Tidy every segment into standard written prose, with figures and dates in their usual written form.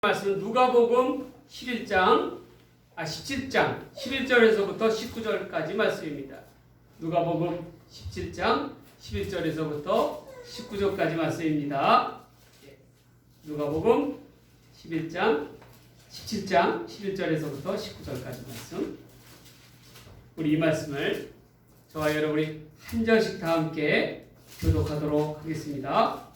말씀은 누가복음 17장 11절에서부터 19절까지 말씀입니다. 누가복음 17장 11절에서부터 19절까지 말씀입니다. 누가복음 17장 11절에서부터 19절까지 말씀. 우리 이 말씀을 저와 여러분이 한 절씩 다 함께 교독하도록 하겠습니다.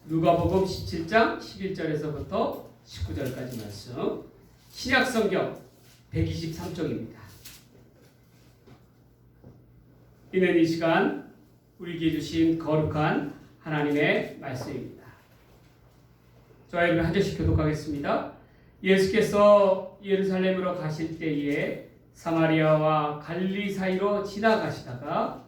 누가복음 17장 11절에서부터 19절까지 말씀. 신약성경 123쪽입니다. 이는 이 시간 우리에게 주신 거룩한 하나님의 말씀입니다. 저와 여러분 한 절씩 교독하겠습니다. 예수께서 예루살렘으로 가실 때에 사마리아와 갈릴리 사이로 지나가시다가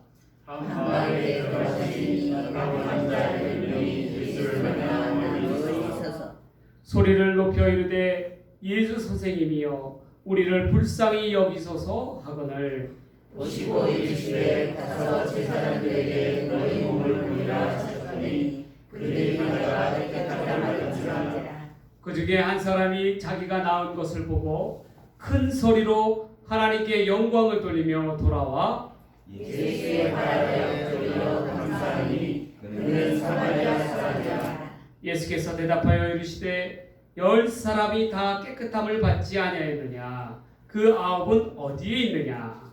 한 마을에 들어가시니 한 자를 명이 예수를 만나 있어서 소리를 높여 이르되 예수 선생님이여 우리를 불쌍히 여기소서 하거늘 오시고 이르시되 가서 제사장들에게 너희 몸을 보이라 하셨더니 그들이 가다가 깨끗하다는 줄 알지라. 그 중에 한 사람이 자기가 낳은 것을 보고 큰 소리로 하나님께 영광을 돌리며 돌아와 예수의 발에 들려 감사하니 그는 사마리아 사람이라. 예수께서 대답하여 이르시되 10사람이 다 깨끗함을 받지 아니하였느냐 그 9은 어디에 있느냐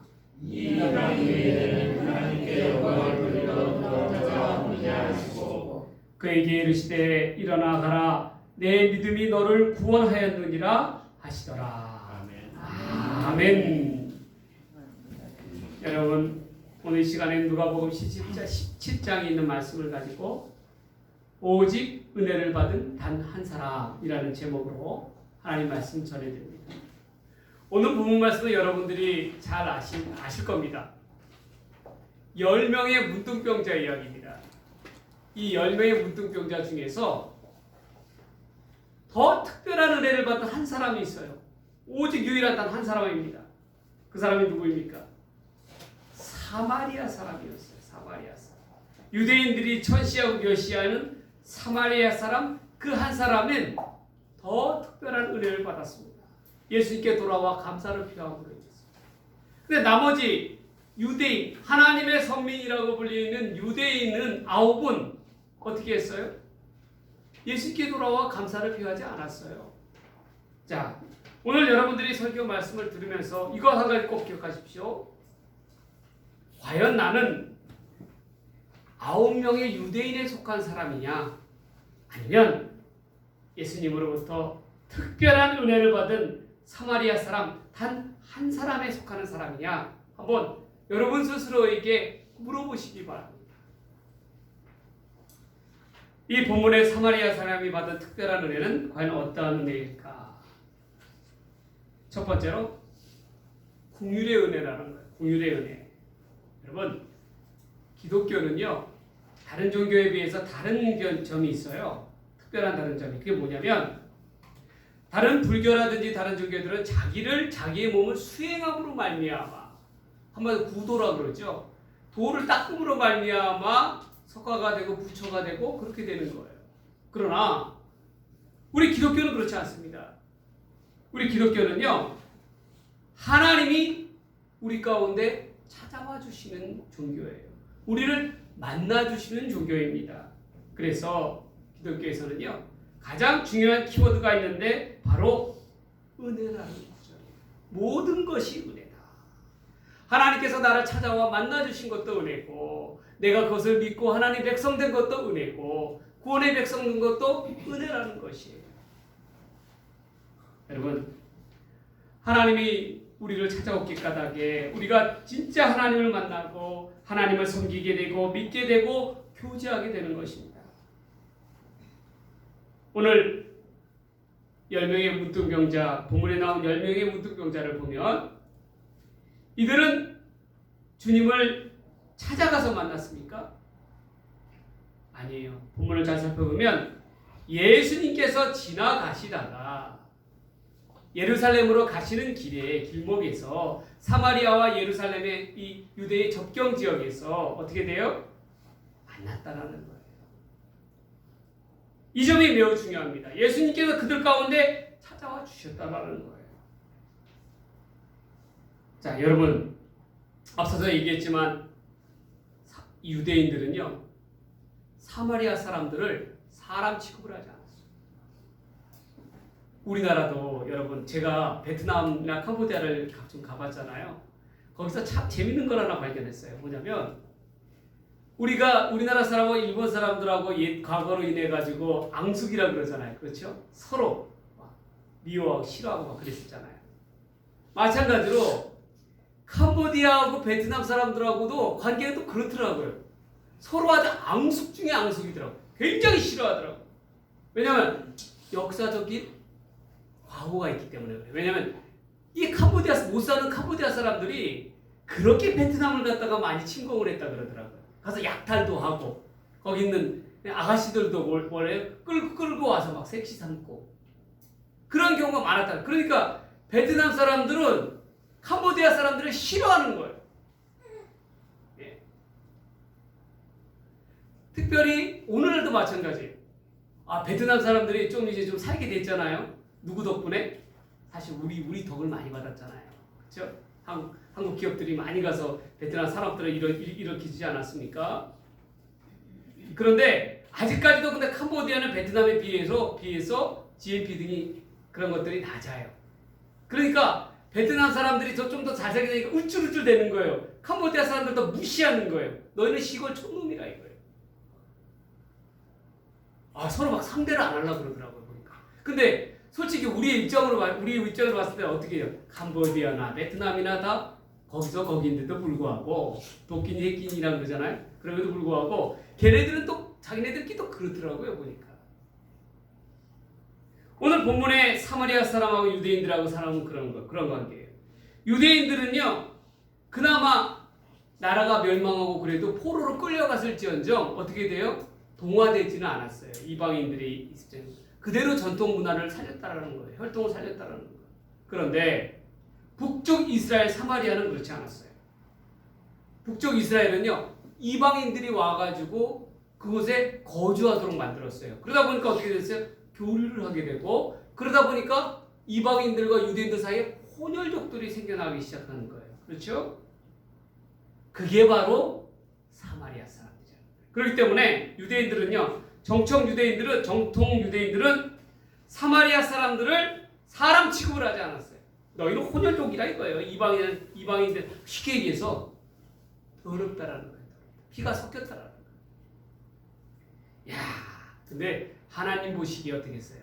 이 사람 외에는 하나님께 영광을 돌리러 더 자가 없느냐 하시고 그에게 이르시되 일어나 가라 내 믿음이 너를 구원하였느니라 하시더라. 아멘. 여러분 오늘 시간에 누가복음 17장에 있는 말씀을 가지고 오직 은혜를 받은 단 한 사람이라는 제목으로 하나님 말씀 전해드립니다. 오늘 본문 말씀은 여러분들이 잘 아실 겁니다. 10명의 문둥병자 이야기입니다. 이 10명의 문둥병자 중에서 더 특별한 은혜를 받은 한 사람이 있어요. 오직 유일한 단 한 사람입니다. 그 사람이 누구입니까? 사마리아 사람이었어요. 사마리아 사람. 유대인들이 천시하고 멸시하는 사마리아 사람 그 한 사람은 더 특별한 은혜를 받았습니다. 예수님께 돌아와 감사를 표하고 그랬습니다. 근데 나머지 유대인, 하나님의 선민이라고 불리는 유대인은 9은 어떻게 했어요? 예수님께 돌아와 감사를 표하지 않았어요. 자, 오늘 여러분들이 설교 말씀을 들으면서 이거 한 가지 꼭 기억하십시오. 과연 나는 9명의 유대인에 속한 사람이냐? 아니면 예수님으로부터 특별한 은혜를 받은 사마리아 사람 단 한 사람에 속하는 사람이냐? 한번 여러분 스스로에게 물어보시기 바랍니다. 이 본문의 사마리아 사람이 받은 특별한 은혜는 과연 어떠한 은혜일까? 첫 번째로 긍휼의 은혜라는 거예요. 긍휼의 은혜. 여러분 기독교는요 다른 종교에 비해서 다른 점이 있어요. 특별한 다른 점이. 그게 뭐냐면 다른 불교라든지 다른 종교들은 자기의 몸을 수행함으로 말미암아 한마디로 구도라 그러죠. 도를 닦음으로 말미암아 석가가 되고 부처가 되고 그렇게 되는 거예요. 그러나 우리 기독교는 그렇지 않습니다. 우리 기독교는요 하나님이 우리 가운데 찾아와 주시는 종교예요. 우리를 만나 주시는 종교입니다. 그래서 기독교에서는요 가장 중요한 키워드가 있는데 바로 은혜라는 구절이에요. 모든 것이 은혜다. 하나님께서 나를 찾아와 만나 주신 것도 은혜고 내가 그것을 믿고 하나님 백성 된 것도 은혜고 구원의 백성 된 것도 은혜라는 것이에요. 여러분 하나님이 우리를 찾아오기 까닭에 우리가 진짜 하나님을 만나고 하나님을 섬기게 되고 믿게 되고 교제하게 되는 것입니다. 오늘 10명의 문둥병자, 본문에 나온 10명의 문둥병자를 보면 이들은 주님을 찾아가서 만났습니까? 아니에요. 본문을 잘 살펴보면 예수님께서 지나가시다가 예루살렘으로 가시는 길에 길목에서 사마리아와 예루살렘의 이 유대의 접경 지역에서 어떻게 돼요? 만났다라는 거예요. 이 점이 매우 중요합니다. 예수님께서 그들 가운데 찾아와 주셨다라는 거예요. 자, 여러분, 앞서서 얘기했지만 유대인들은요, 사마리아 사람들을 사람 취급을 하지 않았어요. 우리나라도 여러분, 제가 베트남이나 캄보디아를 좀 가봤잖아요. 거기서 참 재밌는 걸 하나 발견했어요. 뭐냐면 우리나라 사람하고 일본 사람들하고 옛 과거로 인해 가지고 앙숙이라 그러잖아요. 그렇죠? 서로 미워하고 싫어하고 막 그랬었잖아요. 마찬가지로 캄보디아하고 베트남 사람들하고도 관계가 또 그렇더라고요. 서로 아주 앙숙 중에 앙숙이더라고요. 굉장히 싫어하더라고요. 왜냐하면 역사적인 과거가 있기 때문에 그래요. 왜냐하면 이 캄보디아 못 사는 캄보디아 사람들이 그렇게 베트남을 갖다가 많이 침공을 했다 그러더라고요. 가서 약탈도 하고 거기 있는 아가씨들도 뭐래요? 끌고 와서 막 섹시 삼고 그런 경우가 많았다. 그러니까 베트남 사람들은 캄보디아 사람들을 싫어하는 거예요. 예. 특별히 오늘날도 마찬가지예요. 베트남 사람들이 좀 이제 좀 살게 됐잖아요. 누구 덕분에? 사실 우리 덕을 많이 받았잖아요. 그렇죠? 한국 기업들이 많이 가서 베트남 산업들을 일으키지 않았습니까? 그런데 아직까지도 근데 캄보디아는 베트남에 비해서 GNP 등이 그런 것들이 낮아요. 그러니까 베트남 사람들이 좀 더 잘 살게 되니까 울줄울줄 되는 거예요. 캄보디아 사람들도 무시하는 거예요. 너희는 시골 촌놈이라 이거예요. 서로 막 상대를 안 하려고 그러더라고요. 보니까. 근데 솔직히 우리 입장으로 봤을 때 어떻게 해요? 캄보디아나 베트남이나 다 거기인데도 불구하고 도끼니 해끼니라고 그러잖아요. 그럼에도 불구하고 걔네들은 또 자기네들끼리 또 그렇더라고요. 보니까. 오늘 본문에 사마리아 사람하고 유대인들하고 사람은 그런 관계예요. 유대인들은요, 그나마 나라가 멸망하고 그래도 포로로 끌려갔을지언정 어떻게 돼요? 동화되지는 않았어요. 이방인들이 있을 때 그대로 전통 문화를 살렸다라는 거예요. 혈통을 살렸다라는 거예요. 그런데 북쪽 이스라엘 사마리아는 그렇지 않았어요. 북쪽 이스라엘은요, 이방인들이 와가지고 그곳에 거주하도록 만들었어요. 그러다 보니까 어떻게 됐어요? 교류를 하게 되고 그러다 보니까 이방인들과 유대인들 사이에 혼혈족들이 생겨나기 시작하는 거예요. 그렇죠? 그게 바로 사마리아 사람이죠. 그렇기 때문에 정통 유대인들은 사마리아 사람들을 사람 취급을 하지 않았어요. 너희는 혼혈족이라 이거예요. 이방인들 쉽게 얘기해서 더럽다라는 거예요. 피가 섞였다라는 거예요. 근데 하나님 보시기에 어떻게 했어요?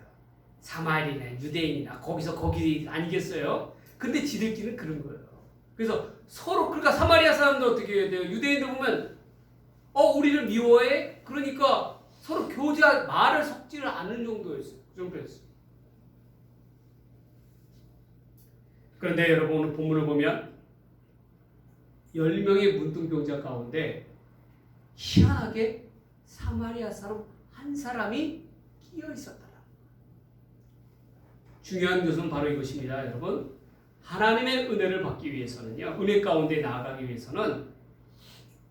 사마리아나 유대인이나 거기 아니겠어요? 근데 지들끼리는 그런 거예요. 그래서 서로 그러니까 사마리아 사람들 어떻게 해야 돼요? 유대인들 보면 우리를 미워해? 그러니까 서로 교제할 말을 섞지를 않는 정도였어요. 그 정도였어요. 그런데 여러분 오늘 본문을 보면 10명의 문둥병자 가운데 희한하게 사마리아 사람 한 사람이 끼어 있었다. 중요한 것은 바로 이것입니다, 여러분. 하나님의 은혜를 받기 위해서는요, 은혜 가운데 나아가기 위해서는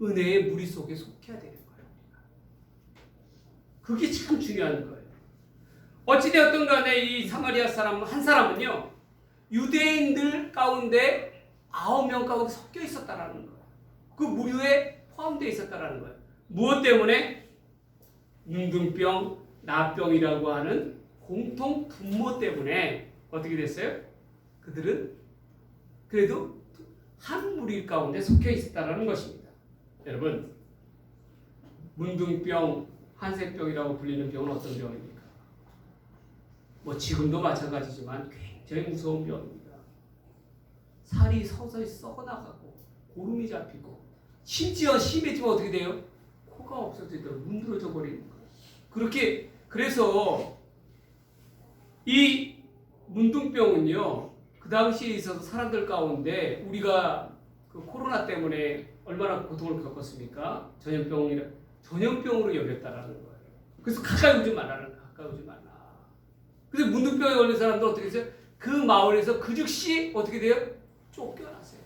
은혜의 무리 속에 속해야 되는 거예요. 그게 참 중요한 거예요. 어찌되었든 간에 이 사마리아 사람 한 사람은요, 유대인들 가운데 9명 가운데 섞여 있었다라는 거예요. 그 무리에 포함되어 있었다라는 거예요. 무엇 때문에? 문둥병, 나병이라고 하는 공통 분모 때문에 어떻게 됐어요? 그들은 그래도 한 무리 가운데 속해 있었다라는 것입니다. 여러분, 문둥병, 한센병이라고 불리는 병은 어떤 병입니까? 지금도 마찬가지지만 굉장히 무서운 병입니다. 살이 서서히 썩어나가고 고름이 잡히고 심지어 심해지면 어떻게 돼요? 코가 없어지더라도 문드러져 버리는 거예요. 그래서 이 문둥병은요, 그 당시에 있어서 사람들 가운데 우리가 그 코로나 때문에 얼마나 고통을 겪었습니까? 전염병으로 여겼다라는 거예요. 그래서 가까이 오지 말라. 그래서 문둥병에 걸린 사람들 어떻게 했어요? 그 마을에서 그 즉시 어떻게 돼요? 쫓겨났어요.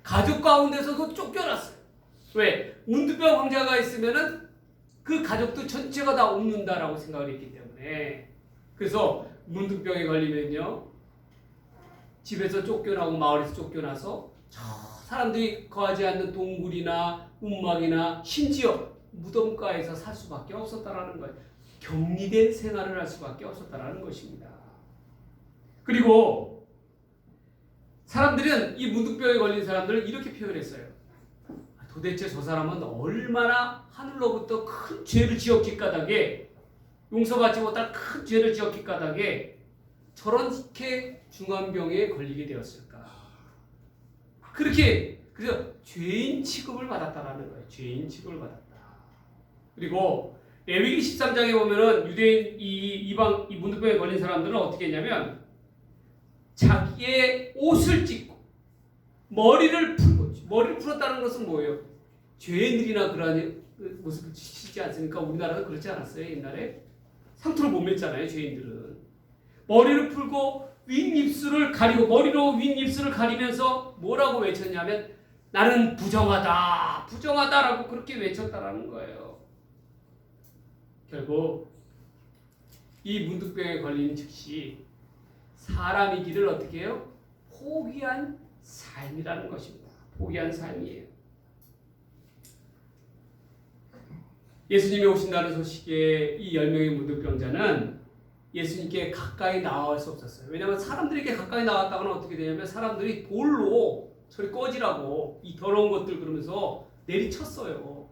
가족 가운데서도 쫓겨났어요. 왜? 문둥병 환자가 있으면은 그 가족도 전체가 다 옮는다라고 생각을 했기 때문에 그래서 문둥병에 걸리면요 집에서 쫓겨나고 마을에서 쫓겨나서 저 사람들이 거하지 않는 동굴이나 움막이나 심지어 무덤가에서 살 수밖에 없었다라는 거예요. 격리된 생활을 할 수밖에 없었다라는 것입니다. 그리고 사람들은 이 문둥병에 걸린 사람들을 이렇게 표현했어요. 도대체 저 사람은 얼마나 하늘로부터 큰 죄를 지었기 까닭에 용서받지 못할 큰 죄를 지었기 까닭에 저렇게 중한 병에 걸리게 되었을까? 그렇게 그래서 죄인 취급을 받았다라는 거예요. 죄인 취급을 받았다. 그리고 레위기 13장에 보면은 유대인 이방 문둥병에 걸린 사람들은 어떻게 했냐면 자기의 옷을 찢고 머리를 풀었다는 것은 뭐예요? 죄인들이나 그러한 모습을 지키지 않습니까? 우리나라는 그렇지 않았어요. 옛날에 상투를 못 맸잖아요. 죄인들은 머리를 풀고 윗입술을 가리고 머리로 윗입술을 가리면서 뭐라고 외쳤냐면 나는 부정하다, 부정하다라고 그렇게 외쳤다라는 거예요. 결국 이 문둥병에 걸린 즉시 사람의 길을 어떻게 해요? 포기한 삶이라는 것입니다. 포기한 삶이에요. 예수님이 오신다는 소식에 이 10명의 문둥병자는 예수님께 가까이 나올 수 없었어요. 왜냐하면 사람들에게 가까이 나왔다가는 어떻게 되냐면 사람들이 돌로 저리 꺼지라고 이 더러운 것들 그러면서 내리쳤어요.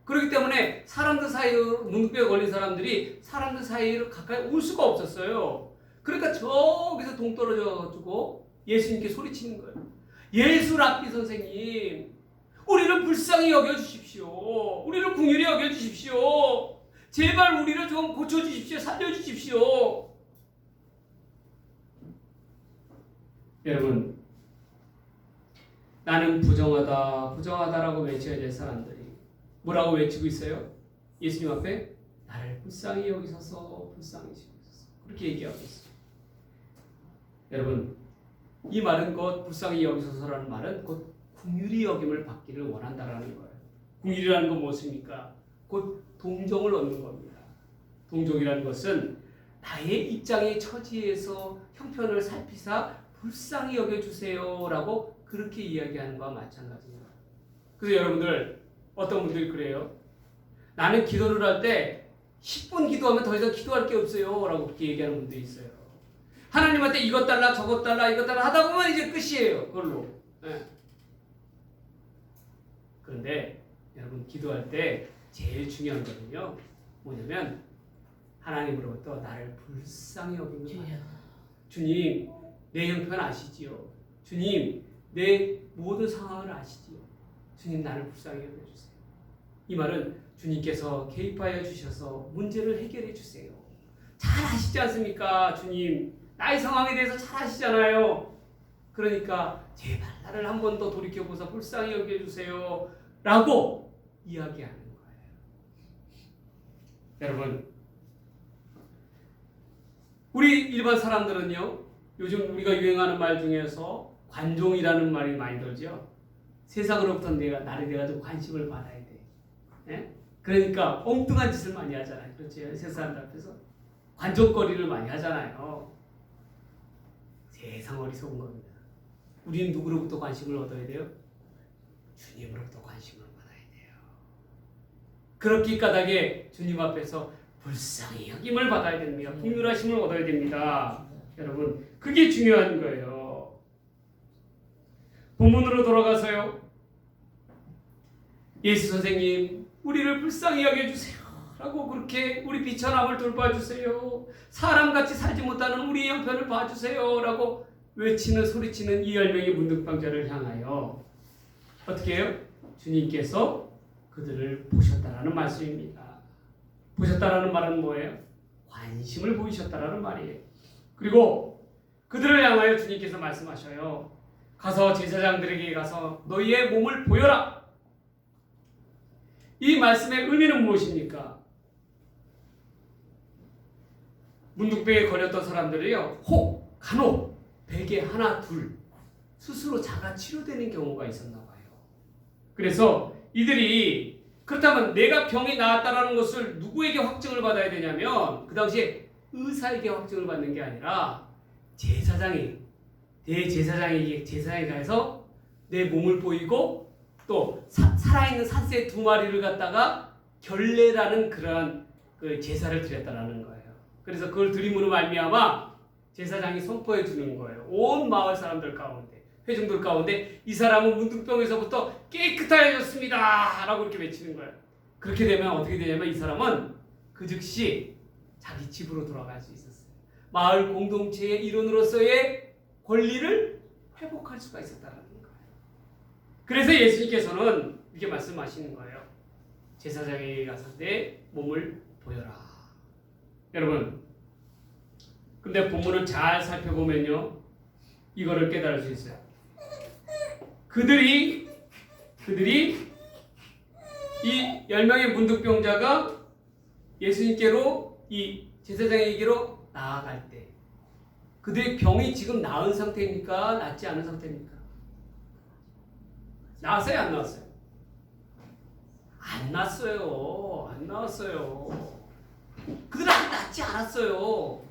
그렇기 때문에 사람들 사이로 문둥병에 걸린 사람들이 사람들 사이로 가까이 올 수가 없었어요. 그러니까 저기서 동떨어져가지고 예수님께 소리치는 거예요. 예수 랍비 선생님, 우리를 불쌍히 여겨주십시오. 우리를 긍휼히 여겨주십시오. 제발 우리를 좀 고쳐주십시오. 살려주십시오. 여러분, 나는 부정하다, 부정하다라고 외쳐야 될 사람들이 뭐라고 외치고 있어요? 예수님 앞에 나를 불쌍히 여기소서, 불쌍히 여기소서. 그렇게 얘기하고 있어요. 여러분, 이 말은 곧 불쌍히 여기소서라는 말은 곧 긍휼히 여김을 받기를 원한다라는 거예요. 긍휼이라는 건 무엇입니까? 곧 동정을 얻는 겁니다. 동정이라는 것은 나의 입장의 처지에서 형편을 살피사 불쌍히 여겨주세요라고 그렇게 이야기하는 것과 마찬가지입니다. 그래서 여러분들 어떤 분들이 그래요. 나는 기도를 할 때 10분 기도하면 더 이상 기도할 게 없어요 라고 그렇게 얘기하는 분들이 있어요. 하나님한테 이것 달라 저것 달라 이것 달라 하다 보면 이제 끝이에요. 그걸로. 네. 그런데 여러분 기도할 때 제일 중요한 거는요. 뭐냐면 하나님으로부터 나를 불쌍히 여기는 거예요. 주님 내 형편 아시지요. 주님 내 모든 상황을 아시지요. 주님 나를 불쌍히 여겨주세요. 이 말은 주님께서 개입하여 주셔서 문제를 해결해 주세요. 잘 아시지 않습니까? 주님 나의 상황에 대해서 잘 아시잖아요. 그러니까 제발 나를 한 번 더 돌이켜보사 불쌍히 여겨주세요 라고 이야기하는 거예요. 여러분 우리 일반 사람들은요 요즘 우리가 유행하는 말 중에서 관종이라는 말이 많이 들죠. 세상으로부터 나를 좀 관심을 받아야 돼. 예? 그러니까 엉뚱한 짓을 많이 하잖아요. 그렇죠? 세상들 앞에서 관종거리를 많이 하잖아요. 세상 어리석은 겁니다. 우리는 누구로부터 관심을 얻어야 돼요? 주님으로부터 관심을 받아야 돼요. 그렇기 까닭에 주님 앞에서 불쌍히 여김을 받아야 됩니다. 긍휼하심을 얻어야 됩니다. 여러분 그게 중요한 거예요. 본문으로 돌아가서요. 예수 선생님 우리를 불쌍히 여겨주세요 라고 그렇게 우리 비천함을 돌봐주세요. 사람같이 살지 못하는 우리의 형편을 봐주세요 라고 외치는 소리치는 이 10명의 문둥병자를 향하여 어떻게 해요? 주님께서 그들을 보셨다라는 말씀입니다. 보셨다라는 말은 뭐예요? 관심을 보이셨다라는 말이에요. 그리고 그들을 향하여 주님께서 말씀하셔요. 가서 제사장들에게 가서 너희의 몸을 보여라. 이 말씀의 의미는 무엇입니까? 문둥병에 걸렸던 사람들이요. 혹, 간혹, 베개 하나, 둘 스스로 자가 치료되는 경우가 있었나 봐요. 그래서 이들이 그렇다면 내가 병이 나았다라는 것을 누구에게 확증을 받아야 되냐면 그 당시에 의사에게 확증을 받는 게 아니라 제사장이 대제사장에게 제사장에 가서 내 몸을 보이고 또 살아있는 산새 2마리를 갖다가 결례라는 그러한 그 제사를 드렸다라는 거예요. 그래서 그걸 드림으로 말미암아 제사장이 선포해 주는 거예요. 온 마을 사람들 가운데, 회중들 가운데 이 사람은 문둥병에서부터 깨끗해졌습니다 라고 이렇게 외치는 거예요. 그렇게 되면 어떻게 되냐면 이 사람은 그 즉시 자기 집으로 돌아갈 수 있었어요. 마을 공동체의 일원으로서의 권리를 회복할 수가 있었다는 거예요. 그래서 예수님께서는 이렇게 말씀하시는 거예요. 제사장에게 가서 내 몸을 보여라. 여러분, 근데 본문을 잘 살펴보면요, 이거를 깨달을 수 있어요. 그들이 이 10명의 문둥병자가 예수님께로 이 제사장에게로 나아갈 때 그들의 병이 지금 나은 상태입니까? 낫지 않은 상태입니까? 나았어요? 안 나았어요? 안 나았어요. 안 나았어요. 그들 아직 낫지 않았어요.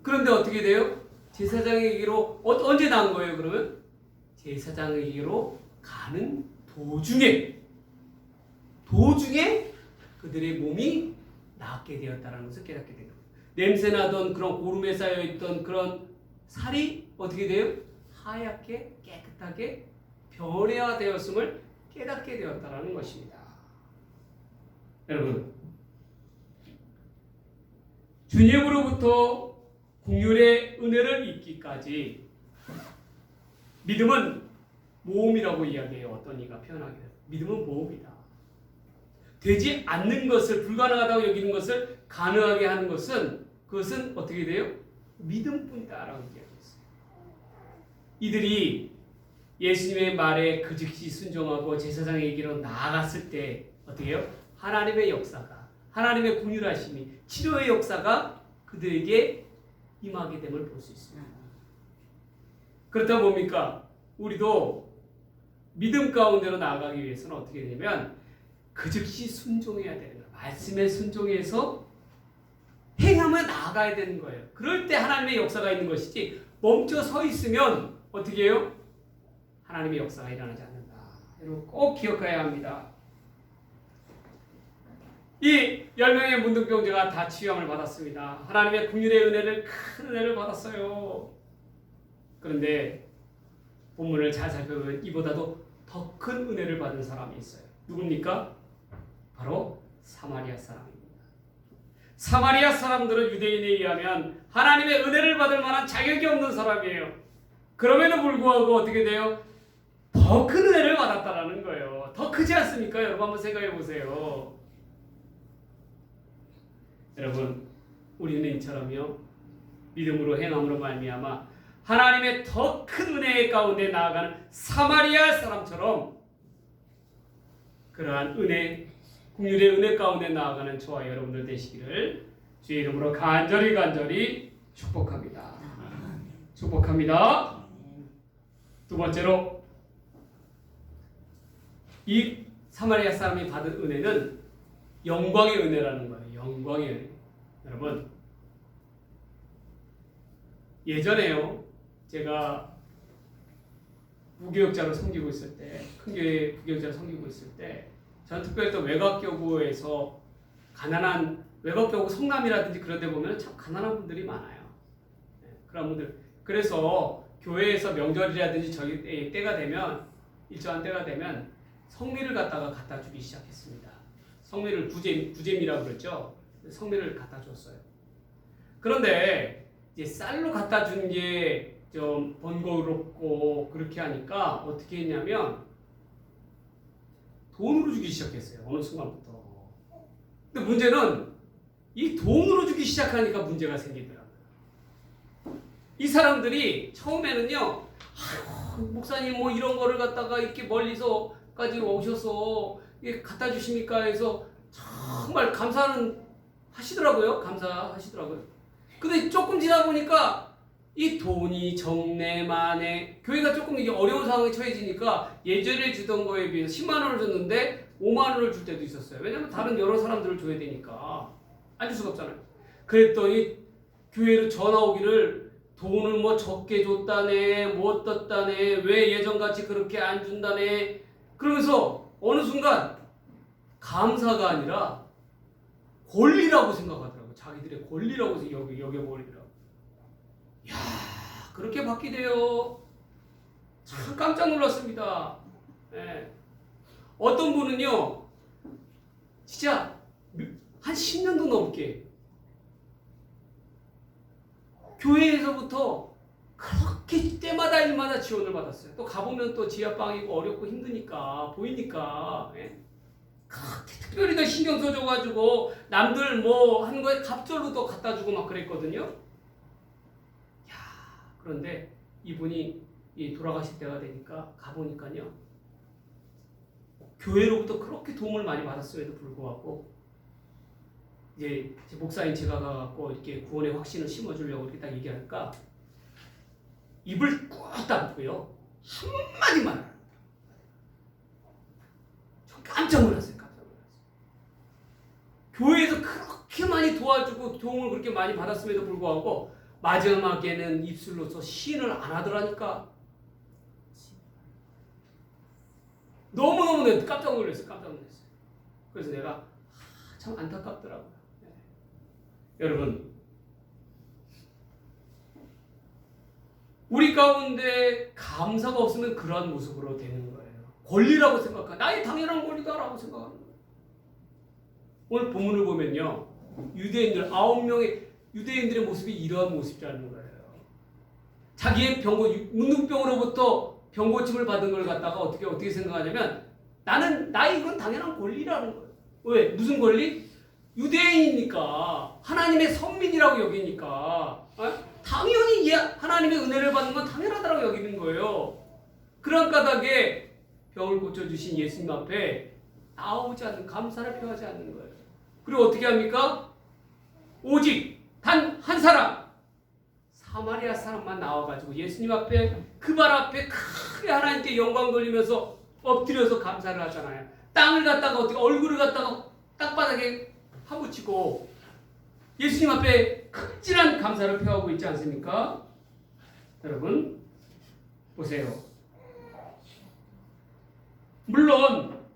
그런데 어떻게 돼요? 제사장에게로 언제 나은 거예요? 그러면 제사장에게로 가는 도중에 그들의 몸이 낫게 되었다는 것을 깨닫게 돼요. 냄새나던 그런 고름에 쌓여있던 그런 살이 어떻게 돼요? 하얗게 깨끗하게 변화되었음을 깨닫게 되었다는 것입니다. 여러분, 주님으로부터 긍휼의 은혜를 입기까지 믿음은 모험이라고 이야기해요. 어떤 이가 표현하기를. 믿음은 모험이다. 되지 않는 것을, 불가능하다고 여기는 것을 가능하게 하는 것은, 그것은 어떻게 돼요? 믿음뿐이다라고 이야기했어요. 이들이 예수님의 말에 그 즉시 순종하고 제사장에게로 나아갔을 때 어떻게 해요? 하나님의 역사가, 하나님의 긍휼하심이, 치료의 역사가 그들에게 임하게 됨을 볼 수 있습니다. 그렇다 뭡니까? 우리도 믿음 가운데로 나아가기 위해서는 어떻게 되냐면 그 즉시 순종해야 되는 거예요. 말씀에 순종해서 행하며 나아가야 되는 거예요. 그럴 때 하나님의 역사가 있는 것이지 멈춰 서 있으면 어떻게 해요? 하나님의 역사가 일어나지 않는다. 여러분 꼭 기억해야 합니다. 이 10명의 문둥병자가 다 치유함을 받았습니다. 하나님의 긍휼의 은혜를, 큰 은혜를 받았어요. 그런데 본문을 잘 살펴보면 이보다도 더 큰 은혜를 받은 사람이 있어요. 누굽니까? 바로 사마리아 사람입니다. 사마리아 사람들은 유대인에 의하면 하나님의 은혜를 받을 만한 자격이 없는 사람이에요. 그럼에도 불구하고 어떻게 돼요? 더 큰 은혜를 받았다라는 거예요. 더 크지 않습니까? 여러분 한번 생각해 보세요. 여러분, 우리는 이처럼요, 믿음으로 행함으로 말미암아 하나님의 더 큰 은혜 가운데 나아가는 사마리아 사람처럼 그러한 은혜, 긍휼의 은혜 가운데 나아가는 저와 여러분들 되시기를 주의 이름으로 간절히 축복합니다. 축복합니다. 두 번째로, 이 사마리아 사람이 받은 은혜는 영광의 은혜라는 거예요. 영광의 은혜. 여러분, 예전에요, 제가 무교역자로 섬기고 있을 때, 큰 교회 무교역자로 섬기고 있을 때, 저는 특별히 또 외곽교구에서 가난한, 외곽교구 성남이라든지 그런 데 보면 참 가난한 분들이 많아요. 그런 분들. 그래서 교회에서 명절이라든지 저희 때가 되면, 일정한 때가 되면 성미를 갖다 주기 시작했습니다. 성미를 구제미라고 그랬죠. 성미를 갖다 줬어요. 그런데 이제 쌀로 갖다 준 게 좀 번거롭고 그렇게 하니까 어떻게 했냐면 돈으로 주기 시작했어요. 어느 순간부터. 근데 문제는 이 돈으로 주기 시작하니까 문제가 생기더라고요. 이 사람들이 처음에는요, 아유, 목사님 뭐 이런 거를 갖다가 이렇게 멀리서까지 오셔서 이게 갖다 주십니까 해서 정말 감사는 하시더라고요. 감사하시더라고요. 근데 조금 지나 보니까 이 돈이 적내 만에 교회가 조금 이게 어려운 상황에 처해지니까 예전에 주던 거에 비해서 10만 원을 줬는데 5만 원을 줄 때도 있었어요. 왜냐면 다른 여러 사람들을 줘야 되니까 안 줄 수가 없잖아요. 그랬더니 교회로 전화 오기를 돈을 뭐 적게 줬다네, 뭐 어떻다네, 왜 예전같이 그렇게 안 준다네. 그러면서 어느 순간 감사가 아니라 권리라고 생각하더라고. 자기들의 권리라고 여겨버리더라고. 이야, 그렇게 받게 돼요. 참 깜짝 놀랐습니다. 예. 어떤 분은요, 진짜 한 10년도 넘게 교회에서부터 그렇게 때마다 일마다 지원을 받았어요. 또 가보면 또 지하방이고 어렵고 힘드니까 보이니까, 예? 특별히 더 신경 써줘가지고 남들 뭐 하는 거에 갑절로 또 갖다 주고 막 그랬거든요. 야, 그런데 이분이 돌아가실 때가 되니까 가보니까요, 교회로부터 그렇게 도움을 많이 받았음에도 불구하고 이제 목사인 제가 가갖고 이렇게 구원의 확신을 심어주려고 이렇게 딱 얘기하니까 입을 꾹 닫고요, 한마디만 해요. 전 깜짝 놀랐어요. 교회에서 그렇게 많이 도와주고 도움을 그렇게 많이 받았음에도 불구하고 마지막에는 입술로서 시인을 안 하더라니까. 너무너무 깜짝 놀랐어요. 깜짝 놀랐어요. 그래서 내가 참 안타깝더라고요. 네. 여러분, 우리 가운데 감사가 없으면 그러한 모습으로 되는 거예요. 권리라고 생각하, 나의 당연한 권리다라고 생각하는 거예요. 오늘 본문을 보면요, 유대인들 9명의 유대인들의 모습이 이러한 모습이라는 거예요. 자기의 문둥병으로부터 병고침을 받은 걸 갖다가 어떻게 생각하냐면, 나의 이건 당연한 권리라는 거예요. 왜? 무슨 권리? 유대인이니까, 하나님의 선민이라고 여기니까, 당연히 하나님의 은혜를 받는 건 당연하다고 여기는 거예요. 그런 까닭에 병을 고쳐주신 예수님 앞에 나오지 않는, 감사를 표하지 않는 거예요. 그리고 어떻게 합니까? 오직 단 한 사람, 사마리아 사람만 나와가지고 예수님 앞에, 그 발 앞에 크게 하나님께 영광 돌리면서 엎드려서 감사를 하잖아요. 땅을 갖다가 얼굴을 갖다가 땅바닥에 파묻히고 예수님 앞에 극진한 감사를 표하고 있지 않습니까? 여러분, 보세요. 물론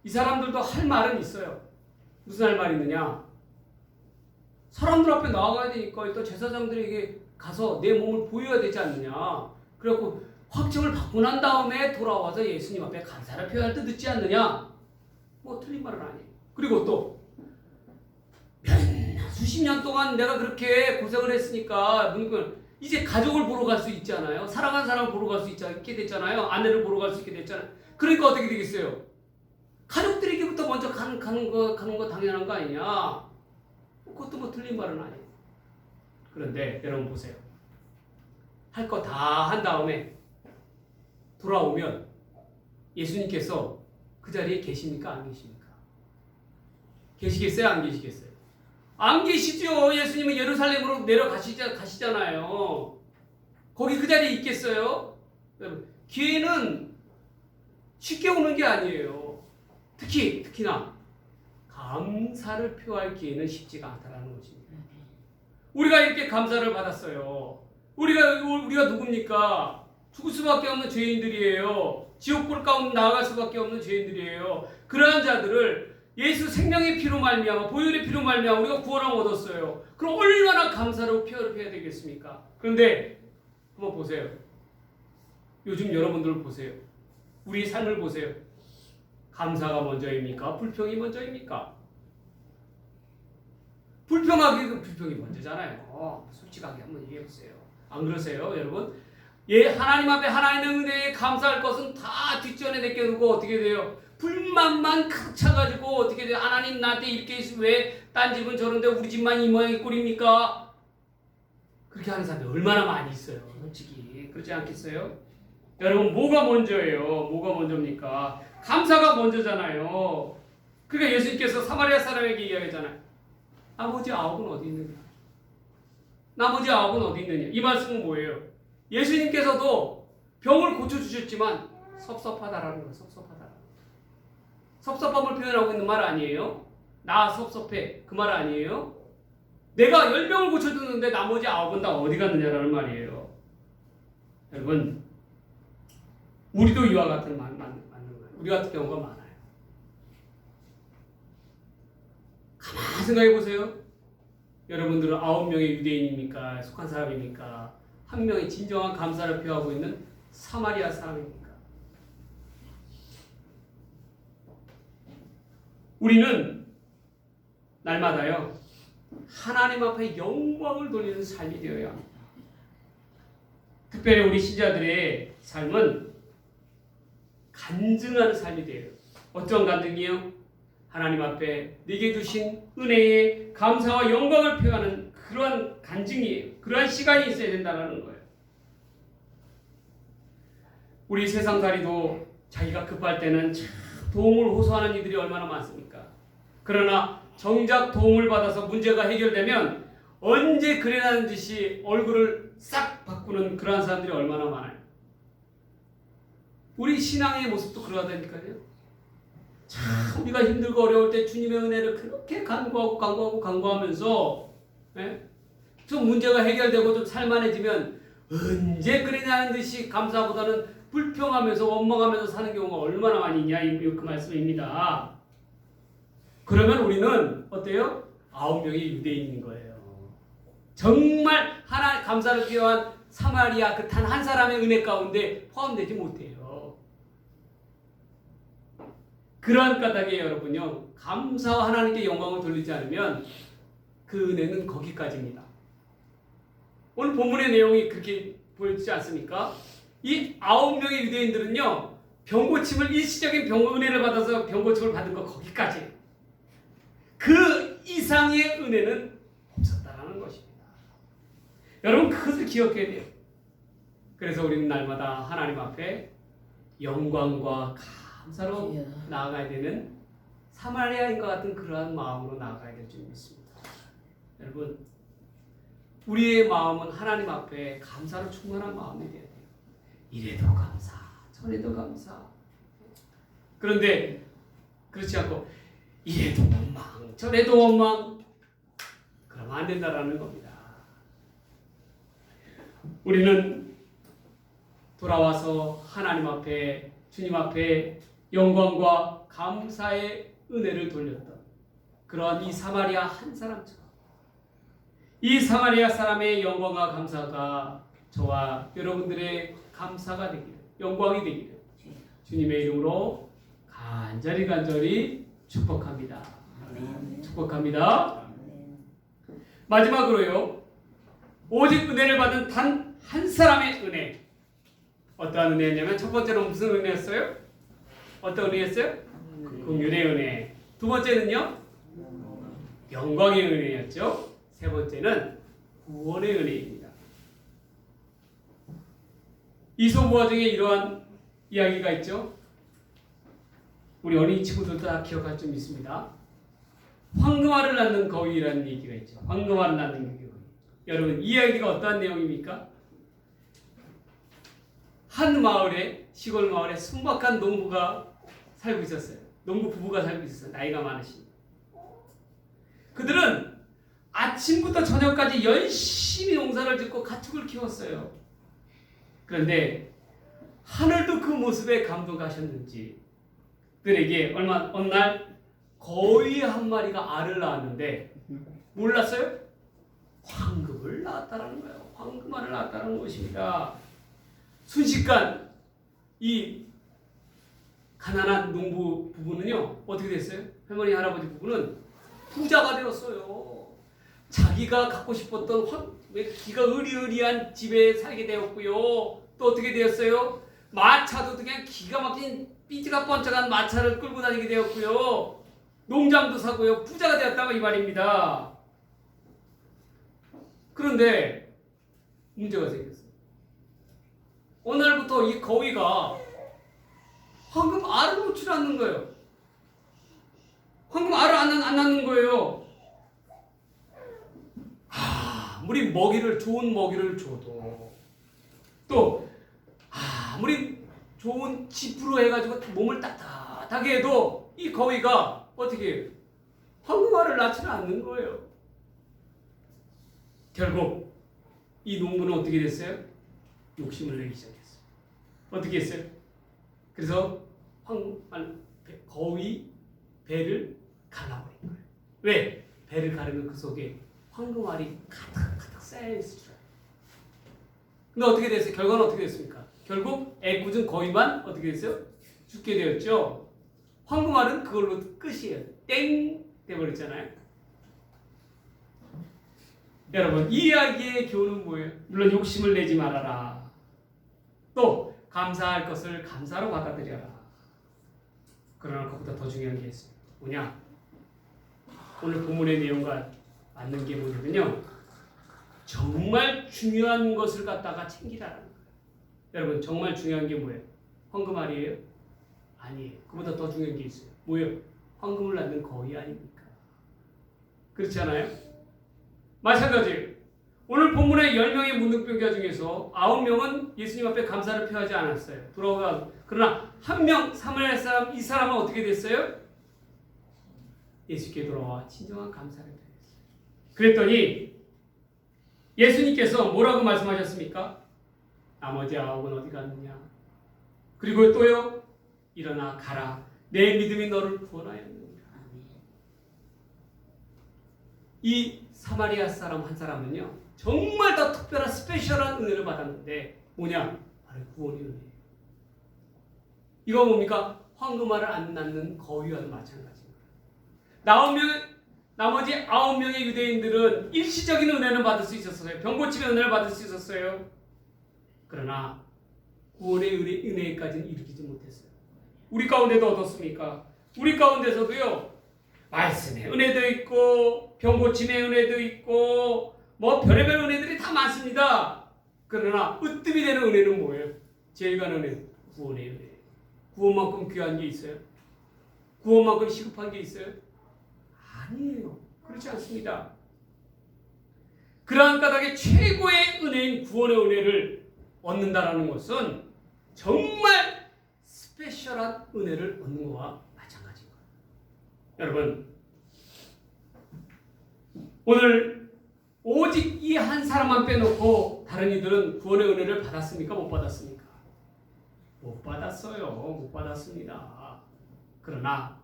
이 사람들도 할 말은 있어요. 무슨 할 말이 있느냐? 사람들 앞에 나아가야 되니까 또 제사장들에게 가서 내 몸을 보여야 되지 않느냐? 그래갖고 확증을 받고 난 다음에 돌아와서 예수님 앞에 감사를 표현할 때 늦지 않느냐? 뭐 틀린 말은 아니에요. 그리고 또 수십 년 동안 내가 그렇게 고생을 했으니까 이제 가족을 보러 갈 수 있잖아요. 사랑하는 사람을 보러 갈 수 있게 됐잖아요. 아내를 보러 갈 수 있게 됐잖아요. 그러니까 어떻게 되겠어요? 가족들에게부터 먼저 가는 거 당연한 거 아니냐? 그것도 뭐 틀린 말은 아니에요. 그런데 여러분 보세요. 할 거 다 한 다음에 돌아오면 예수님께서 그 자리에 계십니까? 안 계십니까? 계시겠어요? 안 계시겠어요? 안 계시죠. 예수님은 예루살렘으로 내려가시잖아요. 거기 그 자리에 있겠어요? 여러분, 기회는 쉽게 오는 게 아니에요. 특히나 감사를 표할 기회는 쉽지가 않다는 것입니다. 우리가 이렇게 감사를 받았어요. 우리가 누굽니까? 죽을 수밖에 없는 죄인들이에요. 지옥불 가운데 나아갈 수밖에 없는 죄인들이에요. 그러한 자들을 예수 생명의 피로 말미암아, 보혈의 피로 말미암아 우리가 구원을 얻었어요. 그럼 얼마나 감사로 표현해야 되겠습니까? 그런데 한번 보세요. 요즘 여러분들 보세요. 우리 삶을 보세요. 감사가 먼저입니까? 불평이 먼저입니까? 불평하기도 불평이 먼저잖아요. 솔직하게 한번 얘기해 보세요. 안 그러세요, 여러분? 하나님 앞에 하나님의 은혜에 감사할 것은 다 뒷전에 내껴두고 어떻게 돼요? 불만만 가득 차가지고 어떻게 돼요? 하나님 나한테 이렇게 했으면 왜 딴 집은 저런데 우리 집만 이 모양이 꼴입니까? 그렇게 하는 사람들 얼마나 많이 있어요. 솔직히 그렇지 않겠어요? 여러분, 뭐가 먼저예요? 뭐가 먼저입니까? 감사가 먼저잖아요. 그러니까 예수님께서 사마리아 사람에게 이야기하잖아요. 나머지 9은 어디 있느냐? 나머지 9은 어디 있느냐? 이 말씀은 뭐예요? 예수님께서도 병을 고쳐주셨지만 섭섭하다라는 거예요. 섭섭하다. 섭섭함을 표현하고 있는 말 아니에요? 나 섭섭해. 그 말 아니에요? 내가 10명을 고쳐줬는데 나머지 9은 다 어디 갔느냐라는 말이에요. 여러분, 우리도 이와 같은 말 맞는 거예요. 우리 같은 경우가 많아요. 가만히 생각해 보세요. 여러분들은 9명의 유대인입니까? 속한 사람입니까? 한 명의 진정한 감사를 표하고 있는 사마리아 사람입니까? 우리는 날마다요, 하나님 앞에 영광을 돌리는 삶이 되어야 합니다. 특별히 우리 신자들의 삶은 간증하는 삶이 돼요. 어떤 간증이요? 하나님 앞에 내게 주신 은혜에 감사와 영광을 표하는 그러한 간증이에요. 그러한 시간이 있어야 된다는 거예요. 우리 세상살이도 자기가 급할 때는 참 도움을 호소하는 이들이 얼마나 많습니까? 그러나 정작 도움을 받아서 문제가 해결되면 언제 그래라는 듯이 얼굴을 싹 바꾸는 그러한 사람들이 얼마나 많아요. 우리 신앙의 모습도 그러하다니까요. 참 우리가 힘들고 어려울 때 주님의 은혜를 그렇게 간구하면서 좀 문제가 해결되고 좀 살만해지면 언제 그러냐는 듯이 감사보다는 불평하면서 원망하면서 사는 경우가 얼마나 많이 있냐 그 말씀입니다. 그러면 우리는 어때요? 9명의 유대인인 거예요. 정말 하나 감사를 표한 사마리아 그 단 한 사람의 은혜 가운데 포함되지 못해요. 그러한 까닭에 여러분요, 감사와 하나님께 영광을 돌리지 않으면 그 은혜는 거기까지입니다. 오늘 본문의 내용이 그렇게 보여지지 않습니까? 이 9명의 유대인들은요, 병고침을 일시적인 은혜를 받아서 병고침을 받은 거 거기까지. 그 이상의 은혜는 없었다라는 것입니다. 여러분 그것을 기억해야 돼요. 그래서 우리는 날마다 하나님 앞에 영광과 감사로 나아가야 되는 사마리아인과 같은 그러한 마음으로 나아가야 될 줄 믿습니다. 여러분, 우리의 마음은 하나님 앞에 감사로 충만한 마음이 되어야 돼요. 이래도 감사, 저래도 감사. 그런데 그렇지 않고 이래도 원망, 저래도 원망, 그러면 안 된다라는 겁니다. 우리는 돌아와서 하나님 앞에, 주님 앞에 영광과 감사의 은혜를 돌렸던 그런 이 사마리아 한 사람처럼 이 사마리아 사람의 영광과 감사가 저와 여러분들의 감사가 되기를, 영광이 되기를 주님의 이름으로 간절히 축복합니다. 축복합니다. 마지막으로요, 오직 은혜를 받은 단 한 사람의 은혜. 어떠한 은혜였냐면 첫 번째로 무슨 은혜였어요? 어떤 은혜였어요? 긍휼의 은혜. 두 번째는요, 영광의 은혜였죠. 세 번째는 구원의 은혜입니다. 이소부화 중에 이러한 이야기가 있죠. 우리 어린이 친구들도 다 기억할 줄 믿습니다. 황금알을 낳는 거위라는 얘기가 있죠. 황금알을 낳는 거위. 여러분, 이 이야기가 어떠한 내용입니까? 한 마을에, 시골 마을에 순박한 농부가 살고 있었어요. 농부 부부가 살고 있었어요. 나이가 많으신. 그들은 아침부터 저녁까지 열심히 농사를 짓고 가축을 키웠어요. 그런데 하늘도 그 모습에 감동하셨는지 그들에게 어느 날 거위 한 마리가 알을 낳았는데 몰랐어요? 황금을 낳았다는 거예요. 황금알을 낳았다는 것입니다. 순식간 이 가난한 농부 부부는요, 어떻게 됐어요? 할머니 할아버지 부부는 부자가 되었어요. 자기가 갖고 싶었던 기가 으리으리한 집에 살게 되었고요. 또 어떻게 되었어요? 마차도 그냥 기가 막힌 삐지가 번쩍한 마차를 끌고 다니게 되었고요. 농장도 사고요. 부자가 되었다고 이 말입니다. 그런데 문제가 생겼어요. 어느 날부터 이 거위가 황금 알을 놓지 않는 거예요. 황금 알을 안 낳는 거예요. 아무리 좋은 먹이를 줘도 또 아무리 좋은 짚으로 해가지고 몸을 따뜻하게 해도 이 거위가 어떻게 해요? 황금알을 낳지는 않는 거예요. 결국 이 농부는 어떻게 됐어요? 욕심을 내기 시작했어요. 어떻게 했어요? 그래서 거위 배를 갈라버린 거예요. 왜? 배를 가르면 그 속에 황금알이 가득가득 쌓여있을 줄 알아요. 근데 어떻게 됐어요? 결과는 어떻게 됐습니까? 결국 애꿎은 거위만 어떻게 됐어요? 죽게 되었죠. 황금알은 그걸로 끝이에요. 땡! 돼버렸잖아요. 여러분, 이 이야기의 교훈은 뭐예요? 물론 욕심을 내지 말아라. 또 감사할 것을 감사로 받아들여라. 그러나 그보다 더 중요한 게 있어요. 뭐냐? 오늘 본문의 내용과 맞는 게 뭐냐면요. 정말 중요한 것을 갖다가 챙기라는 거예요. 여러분, 정말 중요한 게 뭐예요? 황금알이에요? 아니에요. 그보다 더 중요한 게 있어요. 뭐예요? 황금을 낳는 거위 아닙니까? 그렇지 않아요? 마찬가지예요. 오늘 본문의 10명의 문둥병자 중에서 9명은 예수님 앞에 감사를 표하지 않았어요. 그러나 한 명, 사마리아 사람, 이 사람은 어떻게 됐어요? 예수께 돌아와 진정한 감사를 표했어요. 그랬더니 예수님께서 뭐라고 말씀하셨습니까? 나머지 9은 어디 갔느냐? 그리고 또요, 일어나 가라. 내 믿음이 너를 구원하였느니라. 이 사마리아 사람 한 사람은요, 정말 더 특별한 스페셜한 은혜를 받았는데 뭐냐? 바로 구원의 은혜예요. 이거 뭡니까? 황금알을 안 낳는 거위와도 마찬가지입니다. 나머지 9명의 유대인들은 일시적인 은혜는 받을 수 있었어요. 병 고침의 은혜를 받을 수 있었어요. 그러나 구원의 은혜까지는 이르지 못했어요. 우리 가운데도 어떻습니까? 우리 가운데서도요, 말씀의 은혜도 있고 병 고침의 은혜도 있고 뭐 별의별 은혜들이 다 많습니다. 그러나 으뜸이 되는 은혜는 뭐예요? 제일 가는 은혜, 구원의 은혜. 구원만큼 귀한 게 있어요? 구원만큼 시급한 게 있어요? 아니에요. 그렇지 않습니다. 그러한 까닭에 최고의 은혜인 구원의 은혜를 얻는다라는 것은 정말 스페셜한 은혜를 얻는 것과 마찬가지인 거예요. 여러분, 오늘 오직 이 한 사람만 빼놓고 다른 이들은 구원의 은혜를 받았습니까? 못 받았습니까? 못 받았어요. 못 받았습니다. 그러나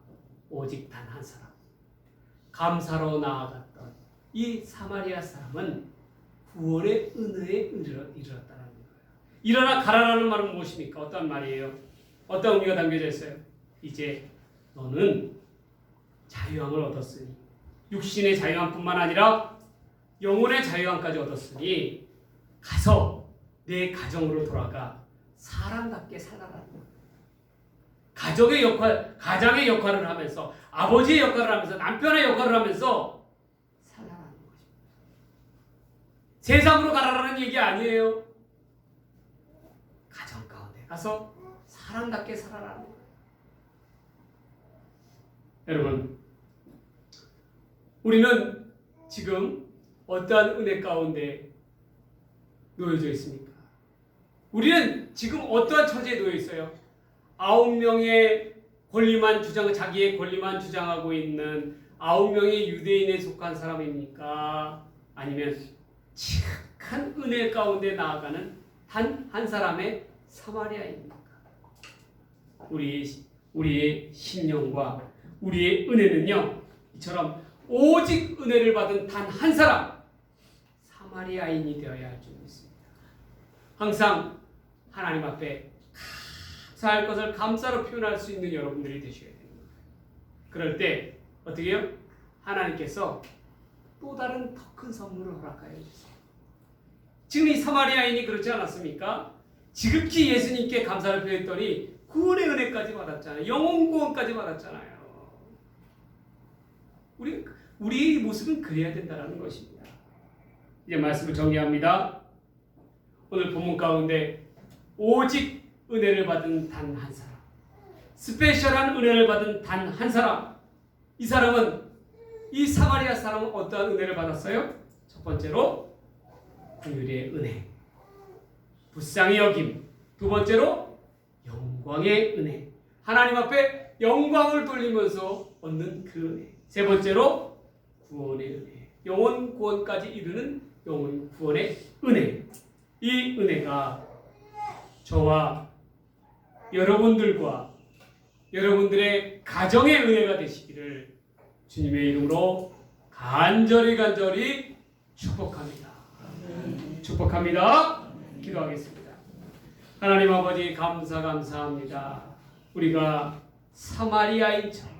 오직 단 한 사람, 감사로 나아갔던 이 사마리아 사람은 구원의 은혜에 이르렀다는 거예요. 일어나 가라라는 말은 무엇입니까? 어떤 말이에요? 어떤 의미가 담겨져 있어요? 이제 너는 자유함을 얻었으니, 육신의 자유함뿐만 아니라 영혼의 자유함까지 얻었으니 가서 내 가정으로 돌아가 사람답게 살아라는 거예요. 가장의 역할을 하면서, 아버지의 역할을 하면서, 남편의 역할을 하면서 살아라는 것입니다. 세상으로 가라라는 얘기 아니에요. 가정 가운데 가서 사람답게 살아라는 거예요. 여러분, 우리는 지금 어떠한 은혜 가운데 놓여져 있습니까? 우리는 지금 어떠한 처지에 놓여 있어요? 9명의 권리만 자기의 권리만 주장하고 있는 9명의 유대인에 속한 사람입니까? 아니면 착한 은혜 가운데 나아가는 단 한 사람의 사마리아입니까? 우리의 심령과 우리의 은혜는요, 이처럼 오직 은혜를 받은 단 한 사람, 사마리아인이 되어야 할 줄 믿습니다. 항상 하나님 앞에 감사할 것을 감사로 표현할 수 있는 여러분들이 되셔야 됩니다. 그럴 때 어떻게 해요? 하나님께서 또 다른 더 큰 선물을 허락하여 주세요. 지금 이 사마리아인이 그렇지 않았습니까? 지극히 예수님께 감사를 표했더니 구원의 은혜까지 받았잖아요. 영혼 구원까지 받았잖아요. 우리의 모습은 그래야 된다는 것입니다. 이제 말씀을 정리합니다. 오늘 본문 가운데 오직 은혜를 받은 단 한 사람, 스페셜한 은혜를 받은 단 한 사람, 이 사람은, 이 사마리아 사람은 어떠한 은혜를 받았어요? 첫 번째로 긍휼의 은혜, 불쌍히 여김. 두 번째로 영광의 은혜, 하나님 앞에 영광을 돌리면서 얻는 그 은혜. 세 번째로 구원의 은혜. 영혼 구원까지 이르는 영혼 구원의 은혜. 이 은혜가 저와 여러분들과 여러분들의 가정의 은혜가 되시기를 주님의 이름으로 간절히 축복합니다. 축복합니다. 기도하겠습니다. 하나님 아버지 감사합니다. 우리가 사마리아인처럼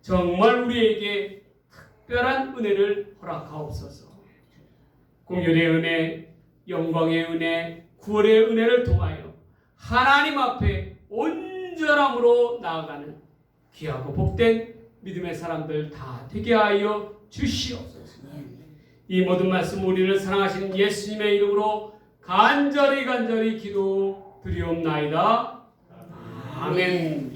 정말 우리에게 특별한 은혜를 허락하옵소서. 공연의 은혜, 영광의 은혜, 구원의 은혜를 통하여 하나님 앞에 온전함으로 나아가는 귀하고 복된 믿음의 사람들 다 되게 하여 주시옵소서. 이 모든 말씀 우리를 사랑하시는 예수님의 이름으로 간절히 기도 드리옵나이다. 아멘.